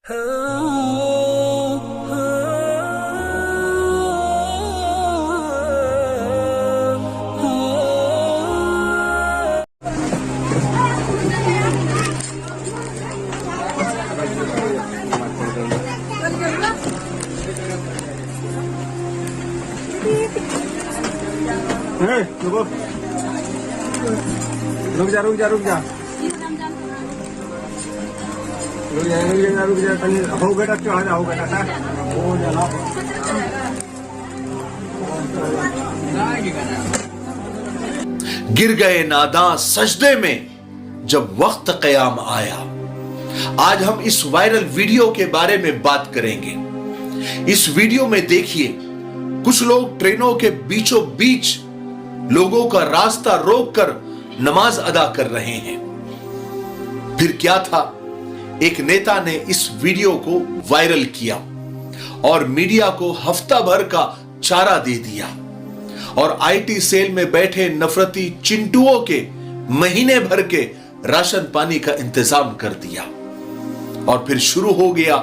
रुक जा रुक जा रुक जा रुक जा तनी हो बेटा चढ़ा जा हो बेटा हो जा गिर गए नादां सजदे में जब वक्त क़याम आया। आज हम इस वायरल वीडियो के बारे में बात करेंगे। इस वीडियो में देखिए, कुछ लोग ट्रेनों के बीचों बीच लोगों का रास्ता रोककर नमाज अदा कर रहे हैं। फिर क्या था, एक नेता ने इस वीडियो को वायरल किया और मीडिया को हफ्ता भर का चारा दे दिया और आईटी सेल में बैठे नफरती चिंटुओं के महीने भर के राशन पानी का इंतजाम कर दिया। और फिर शुरू हो गया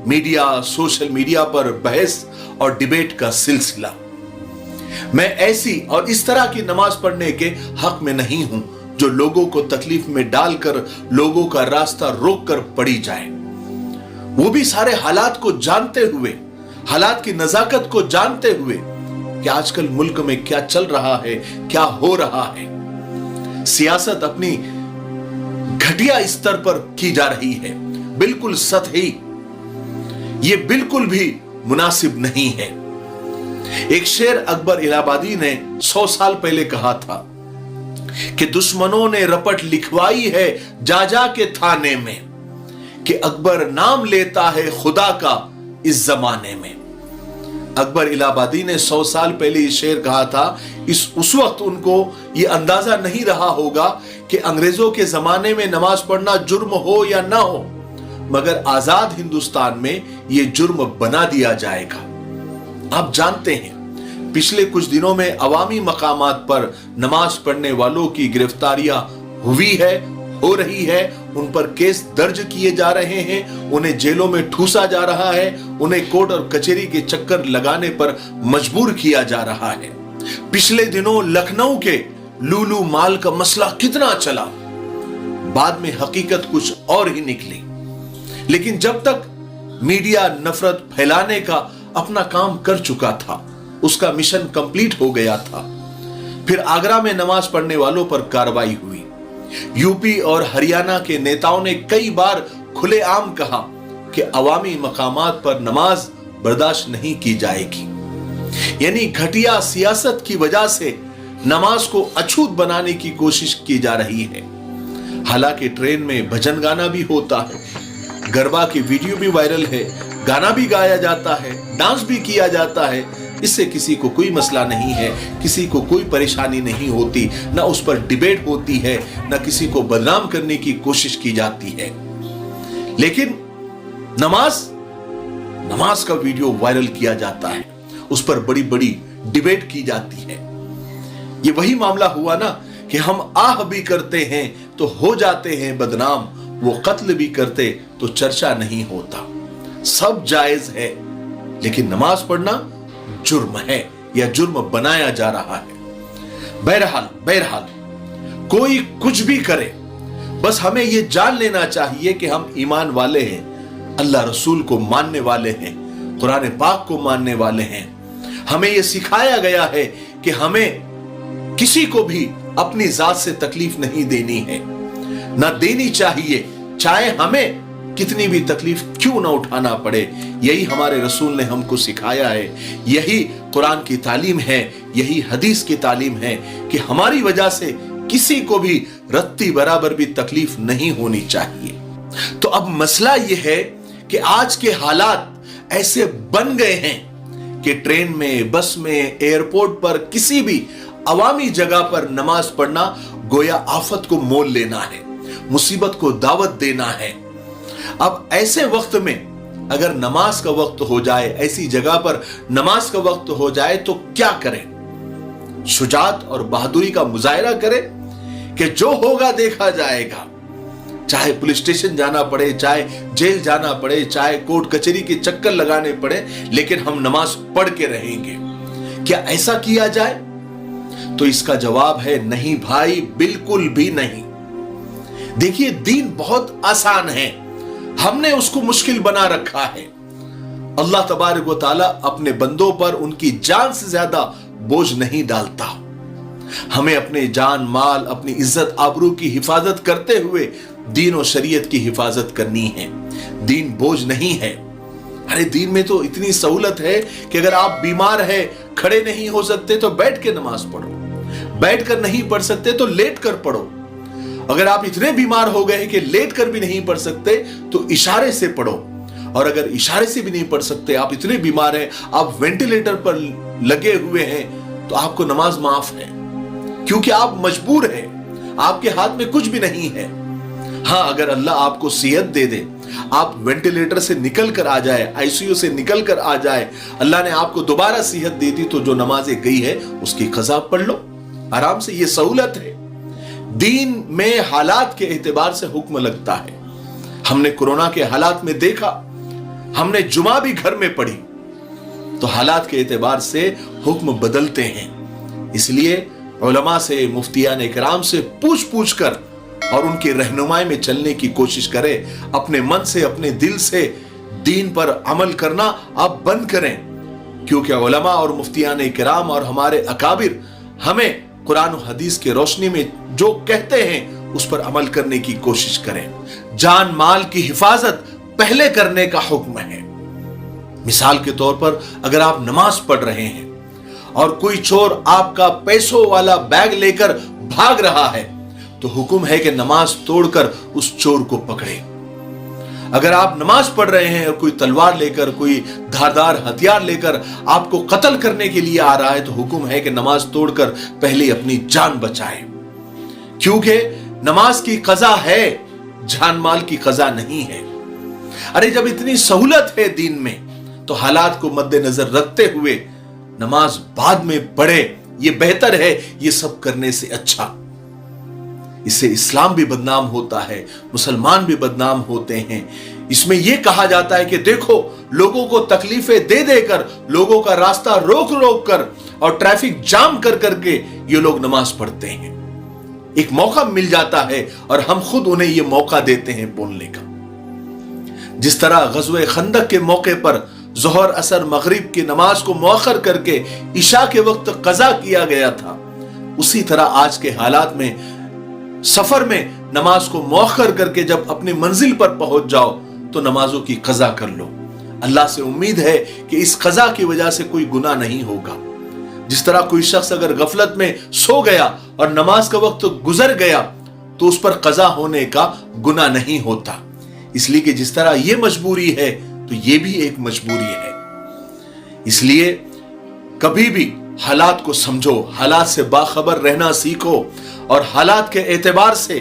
मीडिया, सोशल मीडिया पर बहस और डिबेट का सिलसिला। मैं ऐसी और इस तरह की नमाज पढ़ने के हक में नहीं हूं जो लोगों को तकलीफ में डालकर लोगों का रास्ता रोककर पड़ी जाए, वो भी सारे हालात को जानते हुए, हालात की नजाकत को जानते हुए कि आजकल मुल्क में क्या चल रहा है, क्या हो रहा है। सियासत अपनी घटिया स्तर पर की जा रही है, बिल्कुल सतही। ये बिल्कुल भी मुनासिब नहीं है। एक शेर अकबर इलाहाबादी ने 100 साल पहले कहा था कि दुश्मनों ने रपट लिखवाई है जा जा के थाने में कि अकबर नाम लेता है खुदा का इस जमाने में। अकबर इलाहाबादी ने 100 साल पहले ये शेर कहा था। उस वक्त उनको ये अंदाजा नहीं रहा होगा कि अंग्रेजों के जमाने में नमाज पढ़ना जुर्म हो या ना हो, मगर आजाद हिंदुस्तान में ये जुर्म बना दिया जाएगा। आप जानते हैं, पिछले कुछ दिनों में अवामी मकामात पर नमाज पढ़ने वालों की गिरफ्तारियां हुई है, हो रही है, उन पर केस दर्ज किए जा रहे हैं, उन्हें जेलों में ठूसा जा रहा है, उन्हें कोर्ट और कचहरी के चक्कर लगाने पर मजबूर किया जा रहा है। पिछले दिनों लखनऊ के लूलू माल का मसला कितना चला, बाद में हकीकत कुछ और ही निकली। लेकिन जब तक मीडिया नफरत फैलाने का अपना काम कर चुका था, उसका मिशन कंप्लीट हो गया था। फिर आगरा में नमाज पढ़ने वालों पर कार्रवाई हुई। यूपी और हरियाणा के नेताओं ने कई बार खुलेआम कहा कि अवामी मकामात पर नमाज बर्दाश्त नहीं की जाएगी। यानी घटिया सियासत की वजह से नमाज को अछूत बनाने की कोशिश की जा रही है। हालांकि ट्रेन में भजन गाना भी होता है, गरबा की वीडियो भी वायरल है, गाना भी गाया जाता है, डांस भी किया जाता है। इससे किसी को कोई मसला नहीं है, किसी को कोई परेशानी नहीं होती, ना उस पर डिबेट होती है, ना किसी को बदनाम करने की कोशिश की जाती है। लेकिन नमाज का वीडियो वायरल किया जाता है, उस पर बड़ी बड़ी डिबेट की जाती है। ये वही मामला हुआ ना कि हम आह भी करते हैं तो हो जाते हैं बदनाम, वो कत्ल भी करते तो चर्चा नहीं होता। सब जायज है, लेकिन नमाज पढ़ना जुर्म है या जुर्म बनाया जा रहा है। बहरहाल कोई कुछ भी करे, बस हमें यह जान लेना चाहिए कि हम ईमान वाले हैं, अल्लाह रसूल को मानने वाले हैं, कुरान पाक को मानने वाले हैं। हमें यह सिखाया गया है कि हमें किसी को भी अपनी जात से तकलीफ नहीं देनी है, ना देनी चाहिए, चाहे हमें कितनी भी तकलीफ क्यों ना उठाना पड़े। यही हमारे रसूल ने हमको सिखाया है, यही कुरान की तालीम है, यही हदीस की तालीम है कि हमारी वजह से किसी को भी रत्ती बराबर भी तकलीफ नहीं होनी चाहिए। तो अब मसला यह है कि आज के हालात ऐसे बन गए हैं कि ट्रेन में, बस में, एयरपोर्ट पर, किसी भी अवामी जगह पर नमाज पढ़ना गोया आफत को मोल लेना है, मुसीबत को दावत देना है। अब ऐसे वक्त में अगर नमाज का वक्त हो जाए, ऐसी जगह पर नमाज का वक्त हो जाए तो क्या करें? शुजात और बहादुरी का मुजाहिरा करें कि जो होगा देखा जाएगा। चाहे पुलिस स्टेशन जाना पड़े, चाहे जेल जाना पड़े, चाहे कोर्ट कचहरी के चक्कर लगाने पड़े, लेकिन हम नमाज पढ़ के रहेंगे। क्या ऐसा किया जाए? तो इसका जवाब है नहीं भाई, बिल्कुल भी नहीं। देखिए, दीन बहुत आसान है, हमने उसको मुश्किल बना रखा है। अल्लाह तबारक व तआला अपने बंदों पर उनकी जान से ज्यादा बोझ नहीं डालता। हमें अपने जान माल, अपनी इज्जत आबरू की हिफाजत करते हुए दीन और शरीयत की हिफाजत करनी है। दीन बोझ नहीं है। अरे दीन में तो इतनी सहूलत है कि अगर आप बीमार है, खड़े नहीं हो सकते तो बैठ के नमाज पढ़ो, बैठ कर नहीं पढ़ सकते तो लेट कर पढ़ो। अगर आप इतने बीमार हो गए कि लेट कर भी नहीं पढ़ सकते तो इशारे से पढ़ो, और अगर इशारे से भी नहीं पढ़ सकते, आप इतने बीमार हैं, आप वेंटिलेटर पर लगे हुए हैं, तो आपको नमाज माफ है, क्योंकि आप मजबूर हैं, आपके हाथ में कुछ भी नहीं है। हाँ, अगर अल्लाह आपको सेहत दे दे, आप वेंटिलेटर से निकल कर आ जाए, आईसीयू से निकल कर आ जाए, अल्लाह ने आपको दोबारा सेहत दे दी, तो जो नमाजें गई है उसकी कज़ा पढ़ लो आराम से। ये सहूलत है। दीन में हालात के एतबार से हुक्म लगता है। हमने कोरोना के हालात में देखा, हमने जुमा भी घर में पढ़ी, तो हालात के एतबार से हुक्म बदलते हैं। इसलिए उलमा से, मुफ्तियान इकराम से पूछ पूछ कर और उनकी रहनुमाई में चलने की कोशिश करें। अपने मन से, अपने दिल से दीन पर अमल करना आप बंद करें, क्योंकि उलमा और मुफ्तियान इकराम और हमारे अकाबिर हमें कुरान और हदीस के रोशनी में जो कहते हैं उस पर अमल करने की कोशिश करें। जान माल की हिफाजत पहले करने का हुक्म है। मिसाल के तौर पर, अगर आप नमाज पढ़ रहे हैं और कोई चोर आपका पैसों वाला बैग लेकर भाग रहा है, तो हुक्म है कि नमाज तोड़कर उस चोर को पकड़े। अगर आप नमाज पढ़ रहे हैं और कोई तलवार लेकर, कोई धारदार हथियार लेकर आपको कत्ल करने के लिए आ रहा है, तो हुक्म है कि नमाज तोड़कर पहले अपनी जान बचाए, क्योंकि नमाज की कज़ा है, जान माल की कज़ा नहीं है। अरे जब इतनी सहूलत है दीन में, तो हालात को मद्देनजर रखते हुए नमाज बाद में पढ़े, ये बेहतर है ये सब करने से अच्छा। इससे इस्लाम भी बदनाम होता है, मुसलमान भी बदनाम होते हैं। इसमें यह कहा जाता है कि देखो, लोगों को तकलीफें दे देकर, लोगों का रास्ता रोक रोक कर और ट्रैफिक जाम कर करके ये लोग नमाज पढ़ते हैं। एक मौका मिल जाता है और हम खुद उन्हें यह मौका देते हैं बोलने का। जिस तरह ग़ज़वे खंदक के मौके पर ज़ोहर, असर, मगरिब की नमाज को मुअख्खर करके इशा के वक्त कज़ा किया गया था, उसी तरह आज के हालात में सफर में नमाज को मुअख्खर करके जब अपनी मंजिल पर पहुंच जाओ तो नमाजों की कज़ा कर लो। अल्लाह से उम्मीद है कि इस कज़ा की वजह से कोई गुनाह नहीं होगा। जिस तरह कोई शख्स अगर गफलत में सो गया और नमाज का वक्त गुजर गया, तो उस पर कज़ा होने का गुनाह नहीं होता। इसलिए कि जिस तरह यह मजबूरी है, तो यह भी एक मजबूरी है। इसलिए कभी भी हालात को समझो, हालात से बाखबर रहना सीखो, और हालात के एतबार से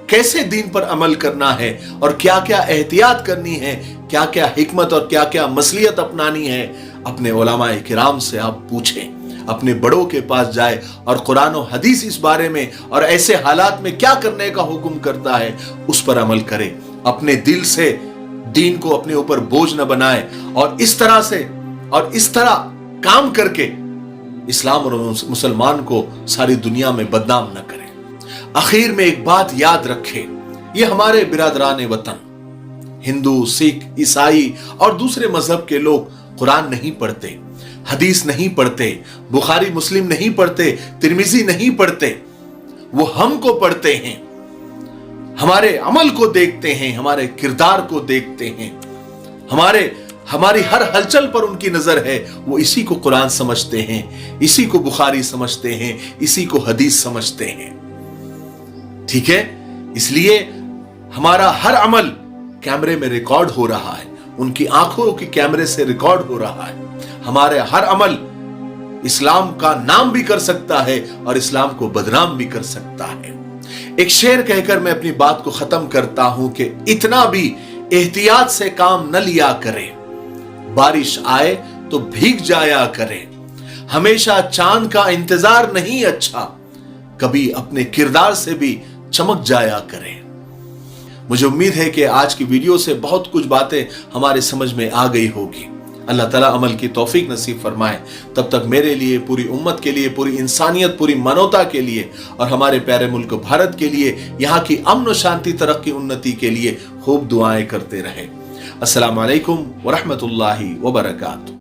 कैसे दीन पर अमल करना है और क्या क्या एहतियात करनी है, क्या क्या हिकमत और क्या क्या मसलियत अपनानी है, अपने उलमाए किराम से आप पूछें, अपने बड़ों के पास जाए और कुरान और हदीस इस बारे में और ऐसे हालात में क्या करने का हुक्म करता है उस पर अमल करें। अपने दिल से दीन को अपने ऊपर बोझ न बनाए और इस तरह काम करके इस्लाम और मुसलमान को सारी दुनिया में बदनाम न करें। आखिर में एक बात याद रखें, ये हमारे बिरादरान वतन हिंदू, सिख, ईसाई और दूसरे मजहब के लोग कुरान नहीं पढ़ते, हदीस नहीं पढ़ते, बुखारी मुस्लिम नहीं पढ़ते, तिरमिजी नहीं पढ़ते। वो हमको पढ़ते हैं, हमारे अमल को देखते हैं, हमारे किरदार को देखते हैं, हमारी हर हलचल पर उनकी नजर है। वो इसी को कुरान समझते हैं, इसी को बुखारी समझते हैं, इसी को हदीस समझते हैं। ठीक है, इसलिए हमारा हर अमल कैमरे में रिकॉर्ड हो रहा है, उनकी आंखों की कैमरे से रिकॉर्ड हो रहा है। हमारे हर अमल इस्लाम का नाम भी कर सकता है और इस्लाम को बदनाम भी कर सकता है। एक शेर कहकर मैं अपनी बात को खत्म करता हूं कि इतना भी एहतियात से काम न लिया करें, बारिश आए तो भीग जाया करें, हमेशा चांद का इंतजार नहीं अच्छा, कभी अपने किरदार से भी चमक जाया करें। मुझे उम्मीद है कि आज की वीडियो से बहुत कुछ बातें हमारे समझ में आ गई होगी। अल्लाह ताला अमल की तौफीक नसीब फरमाए। तब तक मेरे लिए, पूरी उम्मत के लिए, पूरी इंसानियत, पूरी मानवता के लिए और हमारे प्यारे मुल्क भारत के लिए, यहाँ की अमन और शांति, तरक्की, उन्नति के लिए खूब दुआएं करते रहें। अस्सलामु अलैकुम व रहमतुल्लाहि व बरकातुहू।